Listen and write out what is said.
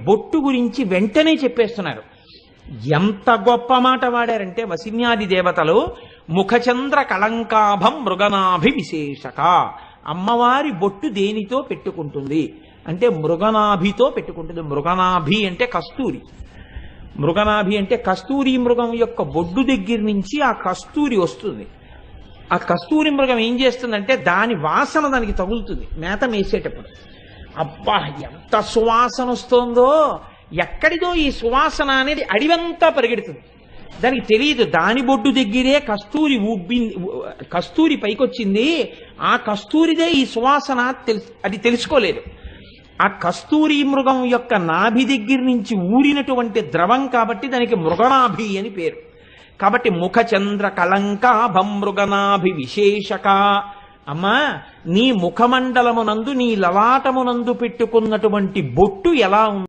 బొట్టు గురించి వెంటనే చెప్పేస్తున్నారు. ఎంత గొప్ప మాట వాడారంటే వసిన్యాది దేవతలు ముఖచంద్ర కళంకాభం మృగనాభి విశేషక. అమ్మవారి బొట్టు దేనితో పెట్టుకుంటుంది అంటే మృగనాభితో పెట్టుకుంటుంది. మృగనాభి అంటే కస్తూరి. మృగనాభి అంటే కస్తూరి మృగం యొక్క బొడ్డు దగ్గర నుంచి ఆ కస్తూరి వస్తుంది. ఆ కస్తూరి మృగం ఏం చేస్తుందంటే దాని వాసన దానికి తగులుతుంది మేత మేసేటప్పుడు. అబ్బా ఎంత సువాసన వస్తుందో, ఎక్కడిదో ఈ సువాసన అనేది అడివంతా పరిగెడుతుంది. దానికి తెలియదు దాని బొడ్డు దగ్గరే కస్తూరి పైకొచ్చింది, ఆ కస్తూరిదే ఈ సువాసన అది తెలుసుకోలేదు. ఆ కస్తూరి మృగం యొక్క నాభి దగ్గర నుంచి ఊరినటువంటి ద్రవం కాబట్టి దానికి మృగనాభి అని పేరు. కాబట్టి ముఖచంద్ర కళంకాభం మృగనాభి విశేషక. అమ్మా, నీ ముఖమండలమునందు నీ లలాటమునందు పెట్టుకున్నటువంటి బొట్టు ఎలా ఉంది?